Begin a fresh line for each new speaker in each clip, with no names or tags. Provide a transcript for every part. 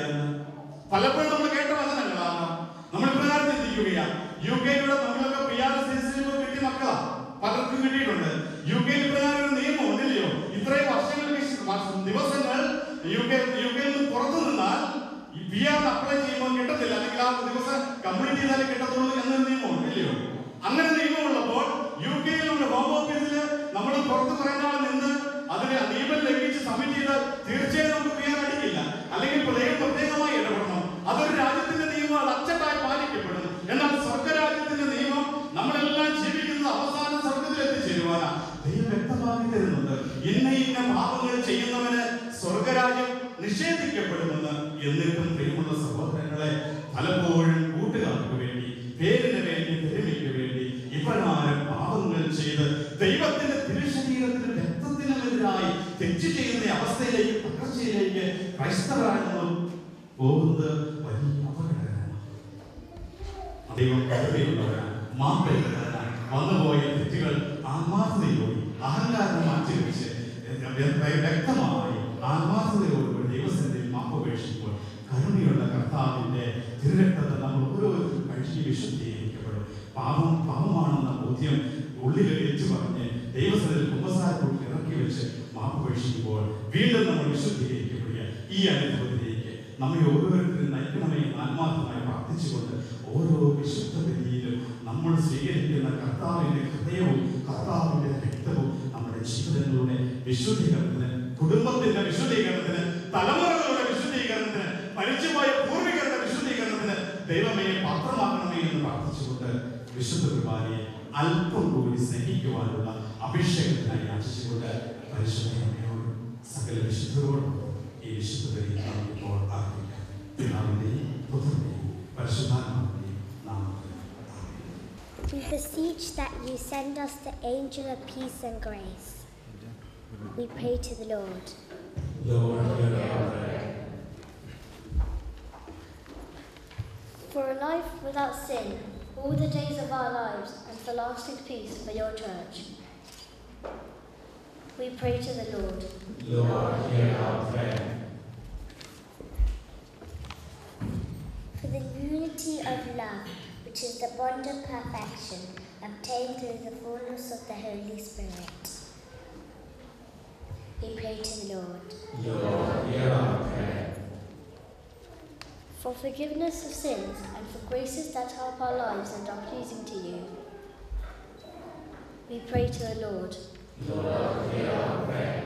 എന്ന്. പലപ്പോഴും നമ്മൾ കേട്ട വചനങ്ങളാണ്. നമ്മൾ ഇപ്രകാരം ചിന്തിക്കുകയാണ്, UK-യിലൂടെ നമ്മളൊക്കെ PR സിറ്റിസൺഷിപ്പ് കിട്ടിയ മക്കളാ, പലർക്കും കിട്ടിയിട്ടുണ്ട്. UK-യിൽ ഇപ്രകാരം ഒരു നിയമം ഉണ്ടല്ലയോ, ഇത്രയും ദിവസങ്ങൾ UK-യിൽ നിന്ന് പുറത്തു നിന്നാൽ PR അപ്ലൈ ചെയ്യുമ്പോൾ കിട്ടത്തില്ല, അല്ലെങ്കിൽ ആ ദിവസം കംപ്ലീറ്റ് ചെയ്താലേ കിട്ടത്തുള്ളൂ എന്നൊരു നിയമം ഉണ്ടല്ലയോ. അങ്ങനെ നിയമമുള്ളപ്പോൾ UK-യിലുള്ള ഹോം ഓഫീസിൽ നമ്മൾ പുറത്ത് കുറേ നാൾ നിന്ന് അതിനെ നിയമം ലംഘിച്ച് സബ്മിറ്റ് ചെയ്താൽ തീർച്ചയായും നമുക്ക് PR അടിക്കില്ല, അല്ലെങ്കിൽ പ്രത്യേകമായി ഇടപെടണം. അതൊരു രാജ്യത്തിന്റെ നിയമം, അത് അച്ചട്ടായി പാലിക്കപ്പെടും. എന്നാൽ സ്വർഗരാജ്യത്തിന്റെ നിയമം നമ്മളെല്ലാം ജീവിക്കുന്നത് അവസാന സ്വർഗത്തിൽ എത്തിച്ചേരുവാനാണ്. ദൈവം വ്യക്തമാക്കി തരുന്നുണ്ട്, ഇന്ന ഇന്ന പാപങ്ങൾ ചെയ്യുന്നവന് സ്വർഗരാജ്യം നിഷേധിക്കപ്പെടുമെന്ന്. എന്നിട്ടും പ്രിയമുള്ള സഹോദരങ്ങളെ, പലപ്പോഴും കൂട്ടുകാർക്ക് വേണ്ടി, പേരിന് വേണ്ടി, പെരുമയ്ക്ക് വേണ്ടി ഇപ്രകാരം പാപങ്ങൾ ചെയ്ത് ദൈവത്തിന്റെ തിരുശരീരത്തിന് രക്തത്തിനെതിരായി തെറ്റ് ചെയ്യുന്ന അവസ്ഥയിലേക്ക്, പകർച്ചയിലേക്ക് ക്രൈസ്തവരായി പോകുന്നത് വലിയ അപകടകരമാണ്. ദൈവം കരുതയുള്ളവരാണ്, മാപ്പയുള്ളവരാണ്. വന്നുപോയ തെറ്റുകൾ ആത്മാർത്ഥതയോടെ, അഹങ്കാരം മാറ്റിവെച്ച് വ്യക്തമായി ആത്മാർത്ഥതയോടുകൂടി ദൈവസന്നിധിയിൽ മാപ്പപേക്ഷിക്കുമ്പോൾ കരുണയുള്ള കർത്താവിന്റെ തിരുരക്തത്തെ നമ്മൾ ഓരോരുത്തരും കഴിച്ച് വിശുദ്ധീകരിക്കപ്പെടും. പാപമാണെന്ന ബോധ്യം ഉള്ളിൽ ഏച്ചു പറഞ്ഞ് ദൈവസന്നിധിയിൽ കുമ്പസാരത്തിൽ ഇറക്കി വെച്ച് മാപ്പപേക്ഷിക്കുമ്പോൾ വീണ്ടും നമ്മൾ വിശുദ്ധീകരിക്കപ്പെടുക. ഈ അനുഭവത്തിലേക്ക് നമ്മെ ഓരോരുത്തരും നയിക്കണമേ ആത്മാർത്ഥമായി പ്രാർത്ഥിച്ചുകൊണ്ട് ഓരോ വിശുദ്ധ ബലിയിലും നമ്മൾ സ്വീകരിക്കുന്ന കർത്താവിന്റെ ഹൃദയവും കർത്താവിന്റെ രക്തവും നമ്മുടെ ജീവിതങ്ങളുടെ വിശുദ്ധീകരണത്തിന്, കുടുംബത്തിന്റെ വിശുദ്ധീകരണത്തിന്, തലമുറകളുടെ വിശുദ്ധീകരണത്തിന്, മരിച്ചുപോയ പൂർവികരുടെ വിശുദ്ധീകരണത്തിന് ദൈവമേ പാത്രമാക്കണമേ എന്ന് പ്രാർത്ഥിച്ചുകൊണ്ട് വിശുദ്ധ കുർബാനയെ അല്പം കൂടി സ്നേഹിക്കുവാനുള്ള അഭിഷേകത്തിനായി യാചിച്ചുകൊണ്ട് പരിശുദ്ധയോടും സകല വിശുദ്ധരോടും ഈ വിശുദ്ധ ബലി ഇപ്പോൾ ആരംഭിക്കാം. പിതാവിന്റെയും പുത്രന്റെയും പരിശുദ്ധാത്മാവിന്റെയും നാമത്തിൽ.
We beseech that you send us the angel of peace and grace. We pray to the Lord.
Lord, hear our prayer.
For a life without sin, all the days of our lives, and for lasting peace for your church, we pray to the Lord.
Lord, hear our prayer.
For the unity of love, which is the bond of perfection, obtained through the fullness of the Holy Spirit, we pray to the Lord.
Lord, hear our prayer.
For forgiveness of sins and for graces that help our lives and are pleasing to you, we pray to the Lord.
Lord, hear our prayer.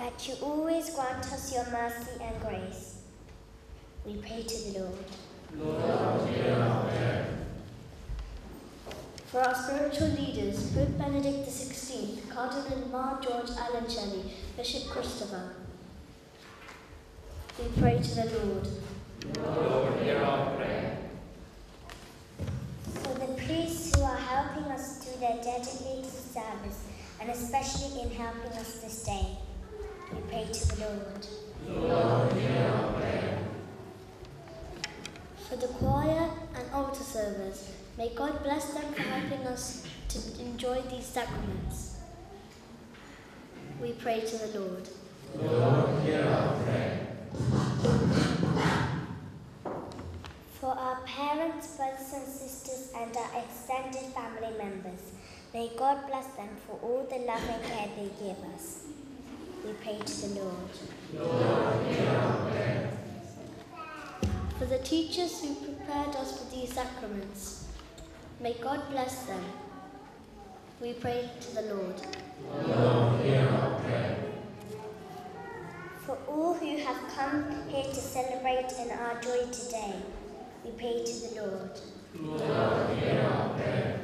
That you always grant us your mercy and grace, we pray to the Lord.
Lord, hear our prayer.
For our spiritual leaders, Pope Benedict XVI, Cardinal Mar George Alan Shelley, Bishop Christopher, we pray to the Lord.
Lord, hear our prayer.
For the priests who are helping us through their dedicated service, and especially in helping us this day, we pray to the Lord.
Lord, hear our prayer.
For the choir and altar servers, may God bless them for helping us to enjoy these sacraments. We pray to the Lord.
Lord, hear our prayer.
For our parents, brothers and sisters, and our extended family members, may God bless them for all the love and care they give us. We pray to the Lord.
Lord, hear our prayer.
For the teachers who prepared us for these sacraments, may God bless them. We pray to the Lord.
Lord, hear our prayer.
For all who have come here to celebrate in our joy today, we pray to the Lord.
Lord, hear our prayer.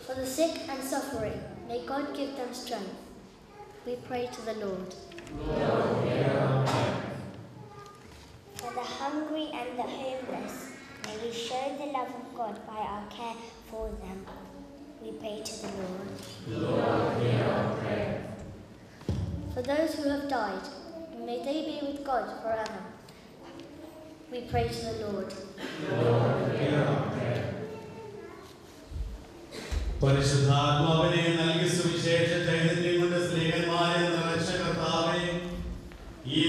For the sick and suffering, may God give them strength. We pray to the Lord.
Lord, hear our prayer.
For the hungry and the homeless, may we show the love of God by our care for them. We pray to the Lord.
Lord, hear our prayer.
For those who have died, may they be with God forever. We pray to the Lord.
Lord, hear our prayer.
പരിശുദ്ധാത്മാവിനെ നൽകി സുവിശേഷ ചൈതന്യം കൊണ്ട് സ്നേഹന്മാരെ നിറച്ച കർത്താവേ, ഈ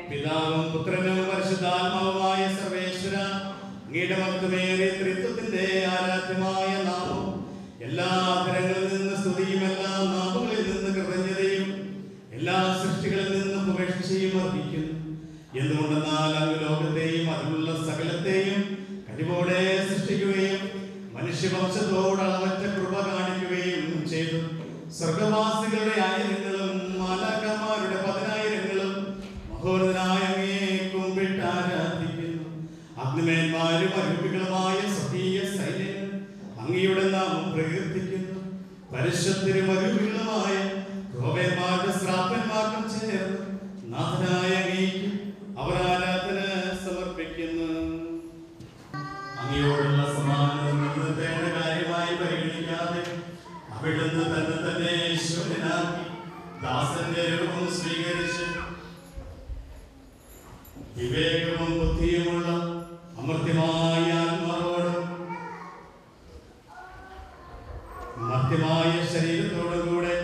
പിതാവും പുത്രനും പരിശുദ്ധാത്മാവുമായ
ദൈവമായ സർവേശ്വര, അങ്ങയുടെ മഹത്വമേറിയ ത്രിത്വത്തിന്റെ ആരാധ്യമായ നാമം എല്ലാ തരങ്ങളിൽ നിന്ന് സ്തുതിയും എല്ലാ നാമങ്ങളിൽ നിന്ന് കൃതജ്ഞതയും എല്ലാ സൃഷ്ടികളിൽ നിന്ന് പുകഴ്ചയും അർപ്പിക്കുന്നു. എന്തുകൊണ്ടെന്നാൽ അങ്ങ് ലോകത്തെയും അതിലുള്ള സകലത്തെയും കഴിവോടെ സൃഷ്ടിക്കുകയും മനുഷ്യവംശത്തോട് അളവറ്റ കൃപ കാണിക്കുകയും ചെയ്തു. സ്വർഗവാസികളുടെ ആയിരങ്ങളും മാലാഖമാരുടെ 10,000ങ്ങളും മഹോന്നതനായ അങ്ങയെ കുമ്പിട്ട് ആരാധിക്കുന്നു. അഗ്നിമേന്മാരും അരൂപികളുമായ സ്വർഗീയ സൈന്യങ്ങൾ അങ്ങയുടെ നാമം പ്രകീർത്തിക്കുന്നു. പരിശുദ്ധരും അരൂപികളുമായ ക്രോവേന്മാരുടെ ശ്രാപ്പന്മാർക്കും ചേർന്ന് നാഥനായ അങ്ങേക്ക് അവർ ആരാധന സമർപ്പിക്കുന്നു. അങ്ങയോടുള്ള സമാനതയുടെ കാര്യമായി പരിഗണിക്കാതെ അവിടുന്ന് തന്നെ ഈശ്വരനാക്കി ദാസന്റെ രൂപം സ്വീകരിച്ച് വിവേകവും ബുദ്ധിയുമുള്ള അമർത്യമായ ആത്മാവോടും മർത്യമായ ശരീരത്തോടും കൂടെ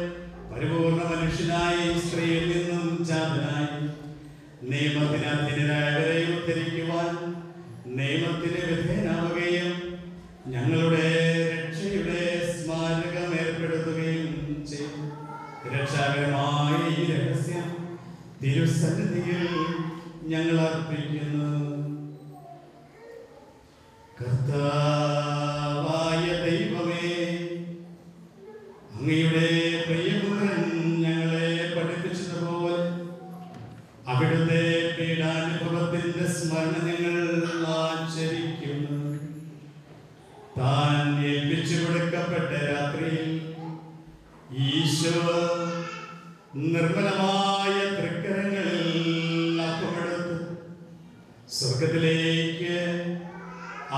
പരിപൂർണ മനുഷ്യനായി സ്ത്രീയിൽ നിന്നും ജാതനായി നിയമത്തിന് അധീനരായവരെ ഉദ്ധരിക്കുവാൻ നിയമത്തിന് വിധേയനാവുകയും ഞങ്ങളുടെ രക്ഷയുടെ സ്മാരകം ഏർപ്പെടുത്തുകയും ചെയ്തു. രക്ഷാകരമായ ഈ രഹസ്യം തിരുസന്നിധിയിൽ ഞങ്ങൾ അർപ്പിക്കുന്നു. കർത്താവായ ദൈവമേ, അങ്ങയുടെ പ്രിയപുത്രൻ ഞങ്ങളെ പഠിപ്പിച്ചതുപോലെ അവിടുത്തെ പീഡാനുഭവത്തിന്റെ സ്മരണ ഞങ്ങൾ ആചരിക്കുന്നു. താൻ ഏൽപ്പിച്ചു കൊടുക്കപ്പെട്ട രാത്രിയിൽ ഈശോ നിർമ്മലമായ തൃക്കരങ്ങളിൽ അപ്പമെടുത്ത് സ്വർഗത്തിലേക്ക്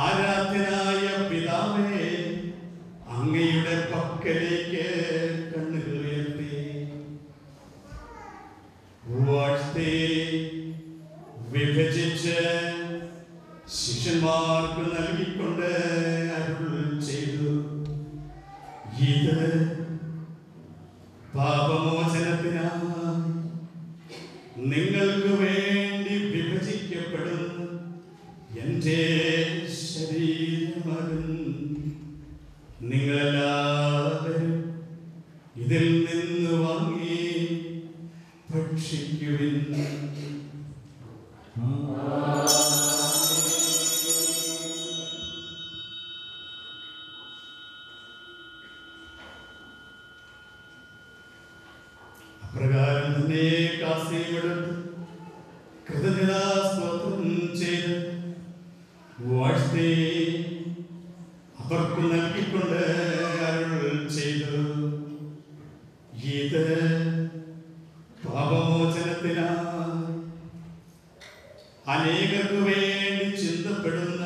ആരാധ്യനായ പിതാവേ അങ്ങയുടെ പക്കലേക്ക് കണ്ണുകൾ ഉയർത്തി വാഴ്ത്തി വിഭജിച്ച് ശിഷ്യന്മാർക്ക് നൽകിക്കൊണ്ട് അരുൾ ചെയ്തു. ഇത് പാപമോചനത്തിനായി നിങ്ങൾക്ക് വേണ്ടി വിഭജിക്കപ്പെടുന്ന എൻ്റെ ശരീരമാകുന്നു. നിങ്ങളെല്ലാവരും ഇതിൽ നിന്ന് വാങ്ങി ഭക്ഷിക്കുവിൻ. അപ്രകാരം തന്നെ കാസയുമെടുത്ത് കൃതജ്ഞതാ സ്തോത്രം ചെയ്ത് വാഴ്ത്തി അവർക്ക് നൽകിക്കൊണ്ട് അരുൾ ചെയ്തു. ഇത് പാപമോചനത്തിനായി അനേകർക്ക് വേണ്ടി ചിന്തപ്പെടുന്ന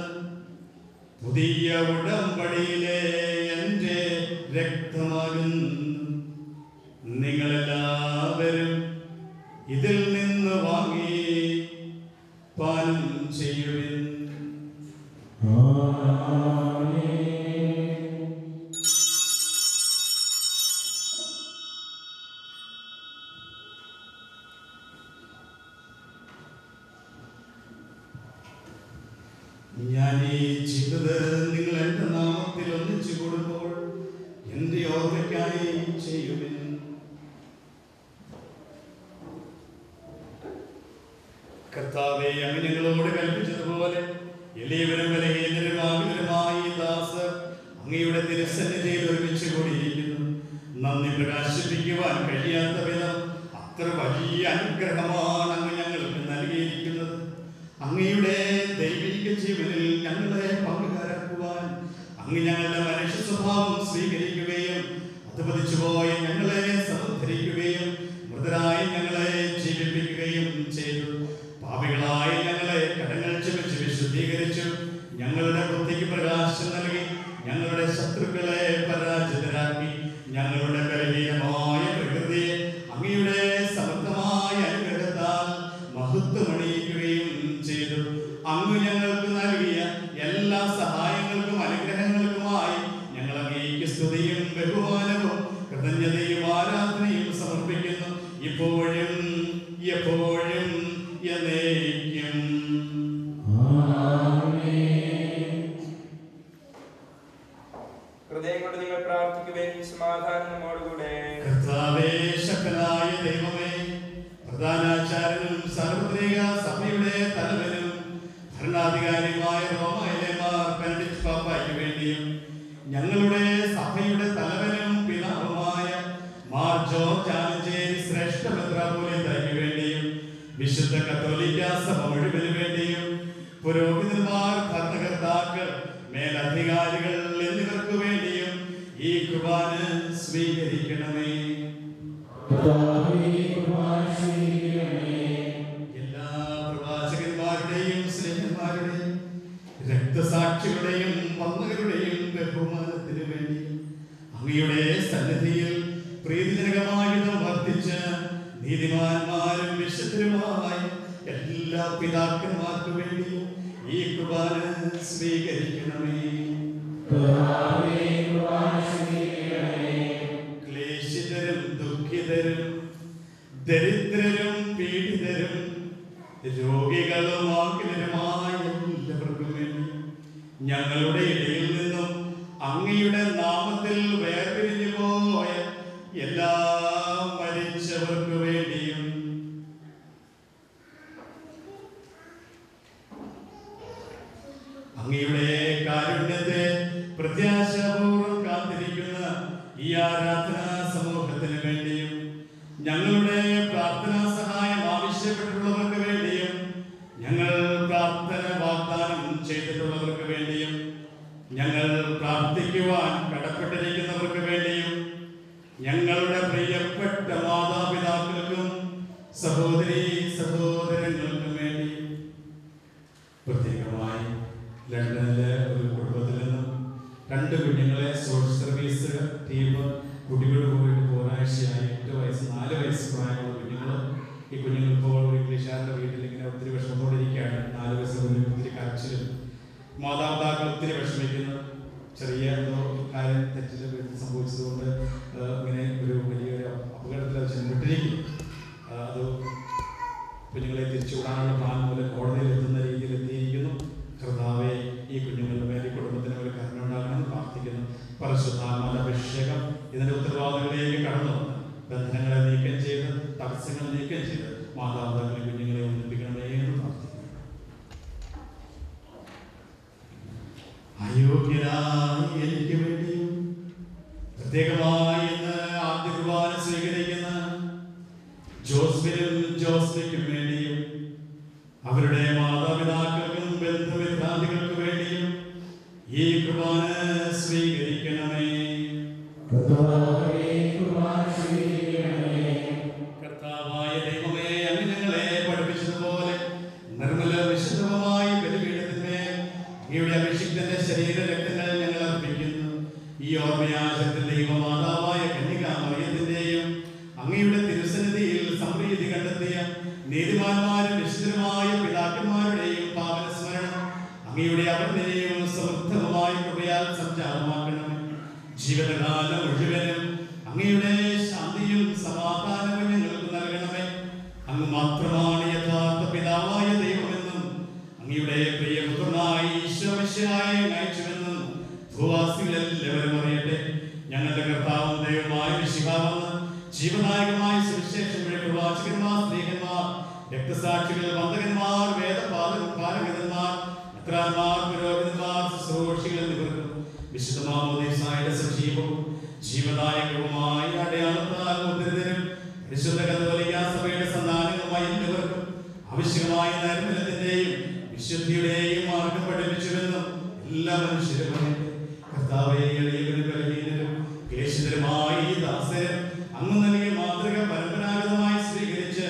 പുതിയ ഉടമ്പടിയിലെ എൻ്റെ രക്തമാകുന്നു. നിങ്ങളെല്ലാവരും ഇതിൽ നിന്ന് വാങ്ങി പാനം ചെയ്യുവിൻ. ഞാൻ ഈ ചെയ്തത് നിങ്ങൾ എൻ്റെ നാമത്തിൽ ഒന്നിച്ചു കൂടുമ്പോൾ എൻ്റെ ഓർമ്മയ്ക്കായി ചെയ്യുവിൻ. കർത്താവേ, അങ്ങ് ഞങ്ങളോട് കൽപ്പിച്ചതുപോലെ എളിയവരും ബലഹീനരും ആകുലരുമായ ഈ ദാസർ അങ്ങയുടെ തിരുസന്നിധിയിൽ ഒരുമിച്ച് കൂടിയിരിക്കുന്നു. നന്ദി പ്രകാശിപ്പിക്കുവാൻ കഴിയാത്ത വിധം അത്ര വലിയ അനുഗ്രഹമാണ് അങ്ങ് ഞങ്ങൾക്ക് നൽകിയിരിക്കുന്നത്. അങ്ങയുടെ ദൈവിക ജീവനിൽ ഞങ്ങളെ പങ്കുകാരാക്കുവാൻ അങ്ങ് ഞങ്ങളുടെ മനുഷ്യ സ്വഭാവം സ്വീകരിക്കുകയും അധപതിച്ചു പോയ ഞങ്ങളെ സമുദ്ധരിക്കുകയും മൃതരായ ഞങ്ങളെ ജീവിപ്പിക്കുകയും ചെയ്തു. പാപികളായ ഞങ്ങളെ കടങ്ങൾ ക്ഷമിച്ച് വിശുദ്ധീകരിച്ചു. ഞങ്ങളുടെ ബുദ്ധിക്ക് പ്രകാശം നൽകി ഞങ്ങളുടെ ശത്രുക്കളെ പരാജിതരാക്കി. ഞങ്ങളുടെ ബലഹീനമായ പ്രകൃതിയെ അങ്ങയുടെ സമർത്ഥമായ അനുഗ്രഹത്താൽ മഹത്വമണിയിക്കുകയും ചെയ്തു. അങ്ങ് ഞങ്ങൾക്ക് നൽകിയ എല്ലാ സഹായങ്ങൾക്കും അനുഗ്രഹങ്ങൾക്കുമായി ഞങ്ങൾ അങ്ങേക്ക് സ്തുതിയും ബഹുമാനവും കൃതജ്ഞതയും ആരാധനയും സമർപ്പിക്കുന്നു. ഇപ്പോഴും എപ്പോഴും എന്നേക്കും. രക്ഷാധികാരിയുമായ റോമയിലെ മാർ ബെനഡിക്ട് പാപ്പായ്ക്ക് വേണ്ടിയും ഞങ്ങളുടെ സഭയുടെ തലവനും പിതാവുമായ മാർ ജോർജ് ആലഞ്ചേരി ശ്രേഷ്ഠ മെത്രാപ്പോലീത്തയ്ക്ക് വേണ്ടിയും വിശുദ്ധ കത്തോലിക്ക സഭ മുഴുവന് വേണ്ടിയും പുരോഹിതന്മാർ, ഭരണകർത്താക്കൾ, മേലധികാരികൾ എന്നിവർക്ക് വേണ്ടിയും ഈ കുർബാന സ്വീകരിക്കണമേ. എല്ലാ പ്രവാചകന്മാരുടെയും സ്നേഹന്മാരുടെയും രക്തസാക്ഷികളുടെയും വന്ദകരുടെയും ബഹുമാനത്തിന് വേണ്ടി അങ്ങയുടെ സന്നിധിയിൽ പ്രീതിജനകമായ വിധം വർദ്ധിച്ച് നീതിമാന്മാരും വിശുദ്ധരുമായ എല്ലാ പിതാക്കന്മാർക്കു വേണ്ടിയും ഈ കുർബാന സ്വീകരിക്കണമേ. ക്ലേശിതരും ദുഃഖിതരും ദരിദ്രരും പീഡിതരും രോഗികളും ആകുലരുമായ എല്ലാവർക്കും വേണ്ടി ഞങ്ങളുടെ ഇടയിൽ നിന്നും അങ്ങയുടെ നാമത്തിൽ വേർപിരിഞ്ഞു പോയ എല്ലാ മരിച്ചവർക്ക് വേണ്ടിയും അങ്ങയുടെ കാരുണ്യത്തെ പ്രത്യാശാപൂർവ്വം കാത്തിരിക്കുന്ന ഈ ആരാധനാ സമൂഹത്തിന് വേണ്ടിയും ഞങ്ങളുടെ പ്രാർത്ഥനാ സഹായം ആവശ്യപ്പെട്ടിട്ടുള്ളവർക്ക് വേണ്ടിയും ഞങ്ങൾ പ്രാർത്ഥന വാഗ്ദാനം ചെയ്തിട്ടുള്ളവർക്ക് വേണ്ടിയും ഞങ്ങൾ പ്രാർത്ഥിക്കുവാൻ കടപ്പെട്ടിരിക്കുന്നവർക്ക് വേണ്ടിയും ഞങ്ങളുടെ പ്രിയപ്പെട്ട മാതാപിതാക്കൾക്കും സഹോദരീ സഹോദരങ്ങൾക്കും വേണ്ടി പ്രത്യേകമായി ലണ്ടനിലെ ഒരു കുടുംബത്തിൽ നിന്നും 2 കുഞ്ഞുങ്ങളെ സോഷ്യൽ സർവീസ് ടീം കുട്ടികൾ പോയിട്ട് ഒരാഴ്ചയായി 8 വയസ്സ് 4 വയസ്സ് പ്രായമുള്ള കുഞ്ഞുങ്ങൾ. ഈ കുഞ്ഞുങ്ങൾ ഇപ്പോൾ ഒരു ഇംഗ്ലീഷുകാരുടെ വീട്ടിൽ ഇങ്ങനെ ഒത്തിരി വിഷമത്തോടെ ഇരിക്കുകയാണ്. 4 വയസ്സ് മുന്നിൽ ഒത്തിരി കരച്ചിലും മാതാപിതാക്കൾ ഒത്തിരി വിഷമിക്കുന്നു. ചെറിയ എന്തോ കാര്യം തെറ്റിൽ വീട്ടിൽ സംഭവിച്ചതുകൊണ്ട് ഇങ്ങനെ ഒരു വലിയൊരു അപകടത്തിൽ അത് ചെന്നിട്ടിരിക്കും. അത് കുഞ്ഞുങ്ങളെ തിരിച്ചുവിടാനുള്ള പ്ലാൻ മൂലം കോടതിയിൽ എത്തുന്ന രീതിയിൽ എത്തിയിരിക്കുന്നു. കർത്താവേ, ഈ കുഞ്ഞുങ്ങളുടെ മേലെ കുടുംബത്തിന് ഒരു കരുണ ഉണ്ടാകണമെന്ന് പ്രാർത്ഥിക്കുന്നു. പരിശുദ്ധാത്മാവിന്റെ അഭിഷേകം ഇതിന്റെ ഉത്തരവാദികളിലേക്ക് കടന്നു വന്ന് ബന്ധനങ്ങളെ നീക്കം ചെയ്ത് തടസ്സങ്ങൾ നീക്കം ചെയ്ത് മാതാപിതാക്കളെ കുഞ്ഞുങ്ങളെ ഒന്നിപ്പിക്കണമേ എന്ന് പ്രാർത്ഥിക്കുന്നു. അയോഗ്യരായി എനിക്ക് വേണ്ടിയും പ്രത്യേകമായി ഇന്ന് ആദ്യ കുർബാന സ്വീകരിക്കുന്ന ജോസ്ബിനും ജോസ്ബിക്കും വേണ്ടിയും അവരുടെ മാതാപിതാക്കൾക്കും ബന്ധുമിത്രാദികൾക്ക് വേണ്ടിയും ഈ കുർബാന സ്വീകരിക്കണമേ. കർത്താവായ ദൈവമേ, അങ്ങ് ഞങ്ങളെ പഠിപ്പിച്ചതുപോലെ നിർമ്മല വിശുദ്ധമായ ബലിപീഠത്തിന്മേൽ അങ്ങയുടെ അഭിഷിക്തന്റെ ശരീര രക്തങ്ങൾ ഞങ്ങൾ അർപ്പിക്കുന്നു. ഈ ഓർമ്മയാചത്തിൽ ദൈവമാതാവായ കന്യകാമറിയത്തിന്റെയും അങ്ങയുടെ തിരുസന്നിധിയിൽ സംപ്രീതി കണ്ടെത്തിയ നീതിമാന്മാരും വിശുദ്ധരുമായ പിതാക്കന്മാരുടെയും പാവന സ്മരണം അങ്ങയുടെ അവർണ്ണയും സമൃദ്ധവുമായ കൃപയാൽ സംജാതമാക്കണം. ജീവിതകാലം മുഴുവനും അങ്ങയുടെ ശാന്തിയും സമാധാനവും ഞങ്ങൾക്ക് നൽകണമേ. അങ്ങ് മാത്രമാണ് യഥാർത്ഥ പിതാവായ ദൈവമെന്നും അങ്ങയുടെ പ്രിയപുത്രനായ ഈശോമിശിഹായെ അയച്ചുവെന്നും ഭൂവാസികളെല്ലാവരും അറിയട്ടെ. ഞങ്ങളുടെ കർത്താവും ദൈവമായ മിശിഹാവെന്ന് ജീവനായകമായ സുവിശേഷം വഴി പ്രവാചകന്മാർ, സ്ത്രീകന്മാർ, രക്തസാക്ഷികൾ, വന്ദകന്മാർ, വേദപാലകന്മാർ, മെത്രാന്മാർ, പുരോഹിതന്മാർ, ശുശ്രൂഷികൾ എന്നിവർക്കും വിശുദ്ധ മാമോദീസായുടെ സജീവവും ജീവദായകവുമായ അടയാളത്താൽ മുദ്രിതരും വിശുദ്ധ കത്തോലിക്കാ സഭയുടെ സന്താനങ്ങളുമായ എല്ലാവർക്കും ആവശ്യമായ നൈർമല്യത്തിന്റെയും വിശുദ്ധിയുടെയും മാർഗം പഠിപ്പിച്ചുവെന്നും എല്ലാ മനുഷ്യരും അറിയട്ടെ. കർത്താവേ, എളിയവരും ബലഹീനരും ക്ലേശിതരുമായ ഈ ദാസരും അങ്ങ് നൽകിയ മാതൃക പരമ്പരാഗതമായി സ്വീകരിച്ച്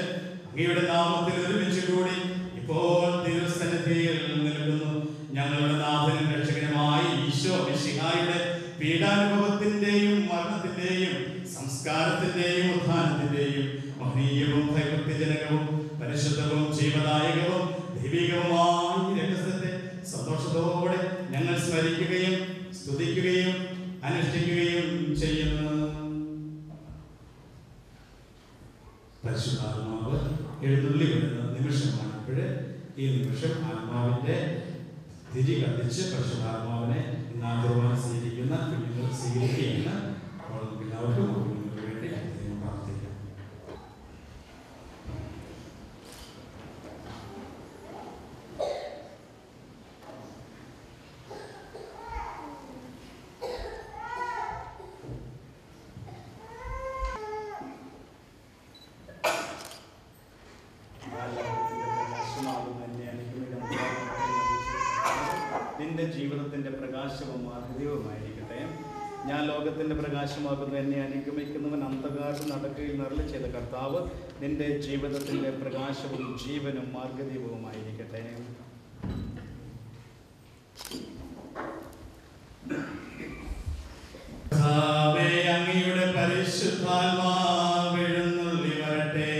അങ്ങയുടെ നാമത്തിൽ ഒരുമിച്ച് കൂടി ഇപ്പോൾ തിരുസന്നിധിയിൽ നിൽക്കുന്നു. ഞങ്ങളുടെ നാഥനും രക്ഷകനുമായ ഈശോ മിശിഹായുടെ പീഡാനുഭവത്തിന്റെയും മരണത്തിന്റെയും സംസ്കാരത്തിന്റെയും ഉത്ഥാനത്തിന്റെയും മഹനീയവും ഭയഭക്തിജനകവും പരിശുദ്ധവും ജീവദായകവും ദൈവികവുമായ രഹസ്യത്തെ സന്തോഷത്തോടെ ഞങ്ങൾ സ്മരിക്കുകയും സ്തുതിക്കുകയും അനുഷ്ഠിക്കുകയും ചെയ്യുന്നു. പരിശുദ്ധാത്മാവ് എഴുന്നള്ളി വരുന്ന നിമിഷമാണ് ഇപ്പോഴ്. ഈ നിമിഷം ആത്മാവിന്റെ തിരി കത്തിച്ച് പരിശുദ്ധാത്മാവിനെ കുർബാന സ്വീകരിക്കുന്ന കുഞ്ഞുങ്ങൾ സ്വീകരിക്കുകയാണ്. അപ്പോൾ നമുക്ക് എല്ലാവർക്കും കുഞ്ഞുങ്ങൾക്ക് വേണ്ടി പ്രാർത്ഥിക്കാം.
നിന്റെ ജീവിതത്തിൻ്റെ പ്രകാശവും മാധുര്യവുമായിരിക്കട്ടെ. ഞാൻ ലോകത്തിൻ്റെ പ്രകാശമാകുന്നു, എന്നെ അനുഗമിക്കുന്നവൻ അന്ധകാരത്തിൽ നടക്കുകയിൽ നിറളി ചെയ്ത കർത്താവ് നിന്റെ ജീവിതത്തിൻ്റെ പ്രകാശവും ജീവനും മാർഗദീപവുമായിരിക്കട്ടെ.
അങ്ങയുടെ പരിശുദ്ധാത്മാവ് എഴുന്നള്ളി വരട്ടെ.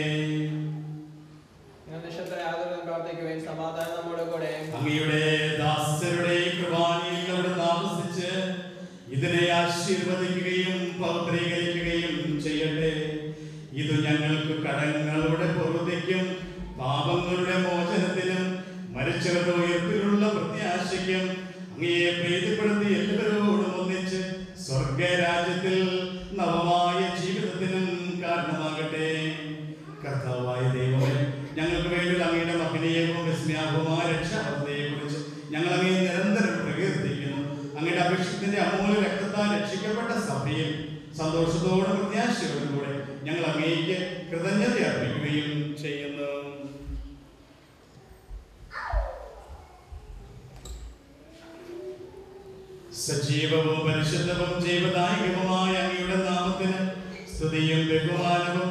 സമാധാനം നമ്മുടെ കൂടെ.
അങ്ങയുടെ ദാസരുടെ കൃപാനിയിൽ അവിടെ താമസിച്ച് ഇതിനെ ആശീർവദിക്കുകയും പൗത്രീകരിക്കുകയും ചെയ്യട്ടെ. ഇത് ഞങ്ങൾക്ക് കടങ്ങളുടെ പൊറുതിക്കും പാപങ്ങളുടെ മോചനത്തിനും മരിച്ചവരുടെ ഉയർപ്പിലുള്ള പ്രത്യാശയ്ക്കും അങ്ങയെ പ്രീതിപ്പെടുത്തി എല്ലാവരോടും ഒന്നിച്ച് സ്വർഗരാജ്യത്തിൽ നവമായ ജീവിതത്തിനും കാരണമാകട്ടെ. കർത്താവായ ദൈവമേ, ഞങ്ങൾക്ക് വേണ്ടി അങ്ങയുടെ മഹനീയവും വിസ്മയാപവുമായ രക്ഷാവസ്ഥയെക്കുറിച്ച് ഞങ്ങൾ അങ്ങയെ നിരന്തരം പ്രകീർത്തിക്കുന്നു. അങ്ങയുടെ അഭിഷേകത്തിന്റെ അമൂല്യ രക്തത്താൽ രക്ഷിക്കപ്പെട്ട സഭയിൽ സന്തോഷത്തോടും പ്രത്യാശയോടും കൂടെ ഞങ്ങൾ അങ്ങേക്ക് കൃതജ്ഞത അർപ്പിക്കുകയും ചെയ്യുന്നു. സജീവവും പരിശുദ്ധവും ജീവദായകവുമായ അങ്ങയുടെ നാമത്തിന് സ്തുതിയും ബഹുമാനവും